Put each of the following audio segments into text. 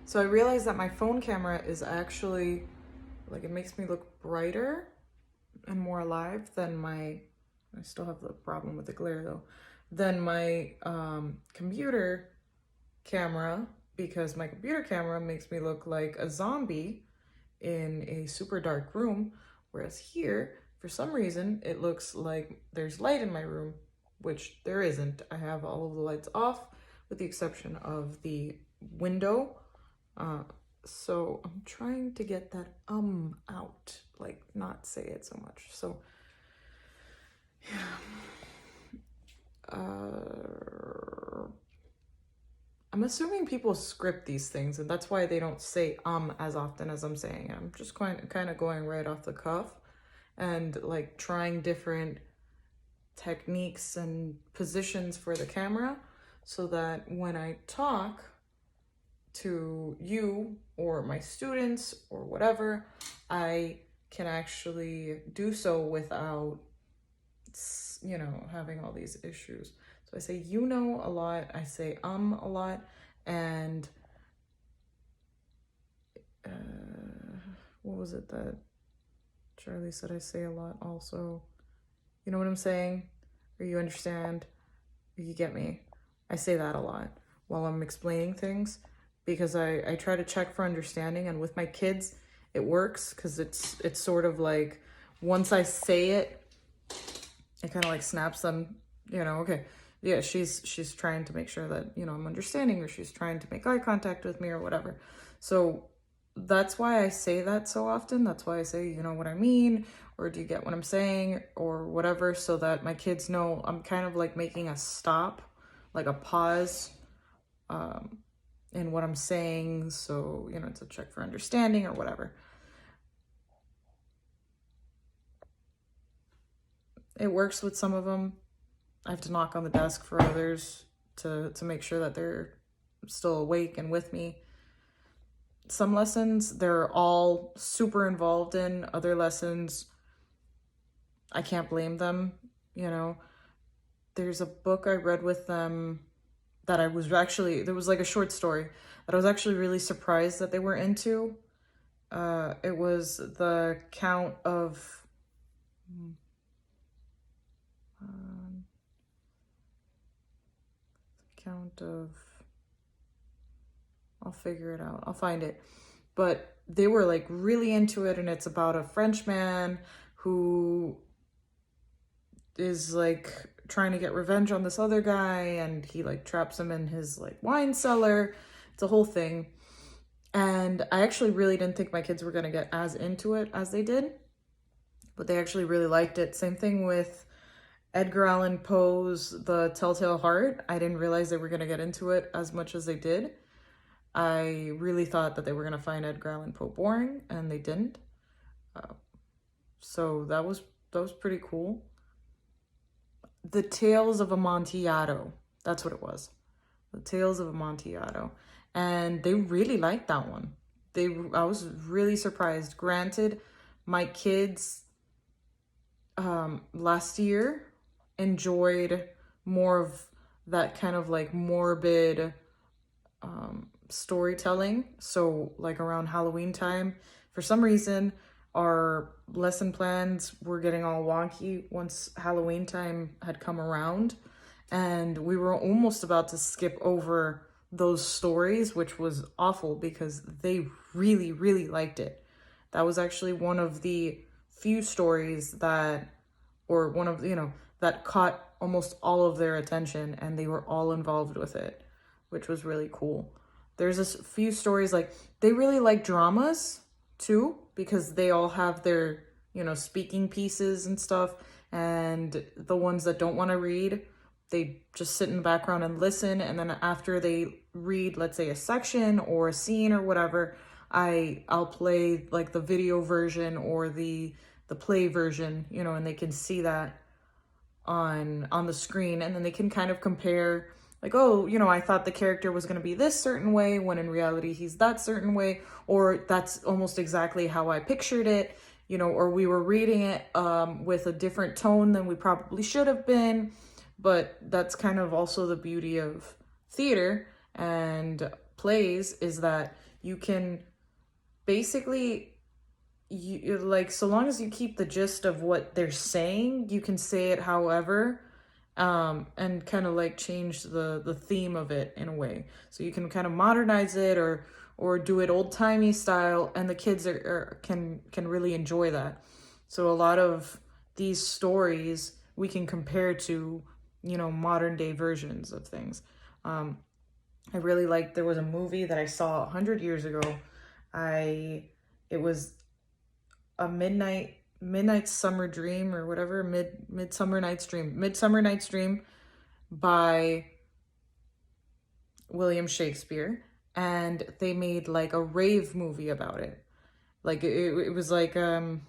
So I realized that my phone camera is actually, like, it makes me look brighter and more alive than my, I still have the problem with the glare though, than my computer camera, because my computer camera makes me look like a zombie in a super dark room, whereas here, for some reason, it looks like there's light in my room, which there isn't. I have all of the lights off with the exception of the window. So I'm trying to get that out, like not say it so much. So yeah. I'm assuming people script these things, and that's why they don't say as often as I'm saying. I'm just kind of going right off the cuff and like trying different techniques and positions for the camera so that when I talk to you or my students or whatever, I can actually do so without, having all these issues. So I say a lot, I say a lot, and what was it that Charlie said I say a lot also? You know what I'm saying? Or you understand? Or you get me? I say that a lot while I'm explaining things because I try to check for understanding, and with my kids it works because it's sort of like once I say it, it kind of like snaps them, okay, yeah, she's trying to make sure that, I'm understanding, or she's trying to make eye contact with me or whatever. So that's why I say that so often. That's why I say, you know what I mean, or do you get what I'm saying, or whatever, so that my kids know I'm kind of like making a stop, like a pause in what I'm saying. So, to check for understanding or whatever. It works with some of them. I have to knock on the desk for others to make sure that they're still awake and with me. Some lessons, they're all super involved in. Other lessons, I can't blame them, There's a book I read with them that there was like a short story that I was actually really surprised that they were into. It was the Count of... I'll figure it out. I'll find it. But they were like really into it, and it's about a French man who is like trying to get revenge on this other guy, and he like traps him in his like wine cellar. It's a whole thing. And I actually really didn't think my kids were going to get as into it as they did, but they actually really liked it. Same thing with Edgar Allan Poe's The Telltale Heart. I didn't realize they were going to get into it as much as they did. I really thought that they were going to find Edgar Allan Poe boring, and they didn't. So that was pretty cool. The Tales of Amontillado. That's what it was. The Tales of Amontillado. And they really liked that one. I was really surprised. Granted, my kids last year enjoyed more of that kind of like morbid storytelling. So like around Halloween time, for some reason, our lesson plans were getting all wonky once Halloween time had come around, and we were almost about to skip over those stories, which was awful because they really, really liked it. That was actually one of the few stories that caught almost all of their attention, and they were all involved with it, which was really cool. There's a few stories, like, they really like dramas too, because they all have their, speaking pieces and stuff, and the ones that don't want to read, they just sit in the background and listen, and then after they read, let's say, a section or a scene or whatever, I'll play like the video version or the play version, and they can see that on the screen, and then they can kind of compare, like, oh, I thought the character was going to be this certain way when in reality he's that certain way, or that's almost exactly how I pictured it, or we were reading it with a different tone than we probably should have been. But that's kind of also the beauty of theater and plays, is that you can basically, like, so long as you keep the gist of what they're saying, you can say it however, and kind of like change the theme of it in a way. So you can kind of modernize it, or do it old-timey style, and the kids can really enjoy that. So a lot of these stories we can compare to, modern day versions of things. I really liked, there was a movie that I saw 100 years ago. It was a midnight summer dream, or whatever, midsummer night's dream by William Shakespeare, and they made like a rave movie about it. Like it was like or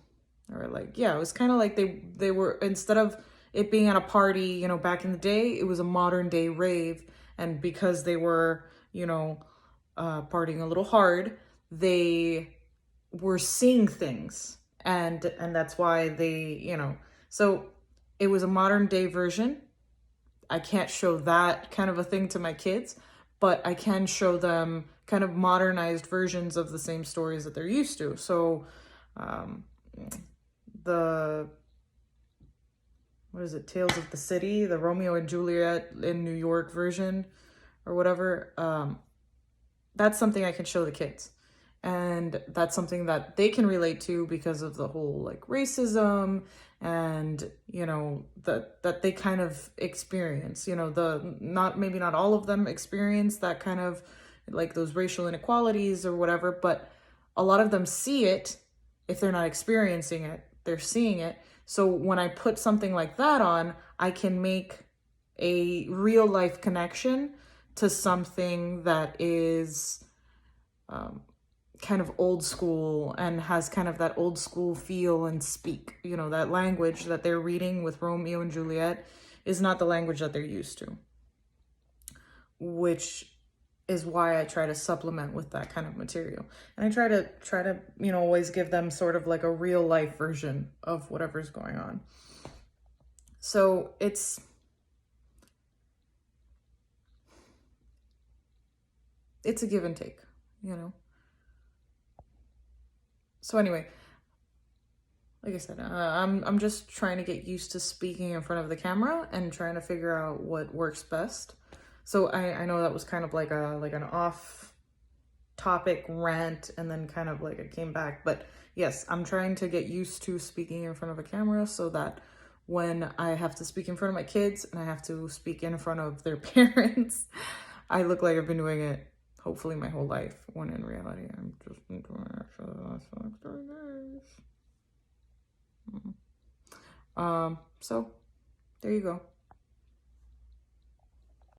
like, yeah, it was kind of like they were, instead of it being at a party, back in the day, it was a modern day rave. And because they were, partying a little hard, they were seeing things, and that's why so it was a modern day version. I can't show that kind of a thing to my kids, but I can show them kind of modernized versions of the same stories that they're used to. So the what is it, Tales of the City, the Romeo and Juliet in New York version, or whatever, that's something I can show the kids. And that's something that they can relate to because of the whole like racism, and that they kind of experience, maybe not all of them experience that kind of like those racial inequalities or whatever, but a lot of them see it. If they're not experiencing it, they're seeing it. So when I put something like that on, I can make a real life connection to something that is kind of old school, and has kind of that old school feel and speak. That language that they're reading with Romeo and Juliet is not the language that they're used to, which is why I try to supplement with that kind of material. And I try to always give them sort of like a real life version of whatever's going on. So it's a give and take, So anyway, like I said, I'm just trying to get used to speaking in front of the camera and trying to figure out what works best. So I know that was kind of like an off topic rant, and then kind of like it came back. But yes, I'm trying to get used to speaking in front of a camera, so that when I have to speak in front of my kids and I have to speak in front of their parents, I look like I've been doing it hopefully my whole life, when in reality I'm just been doing it for the last like 3 days. So there you go.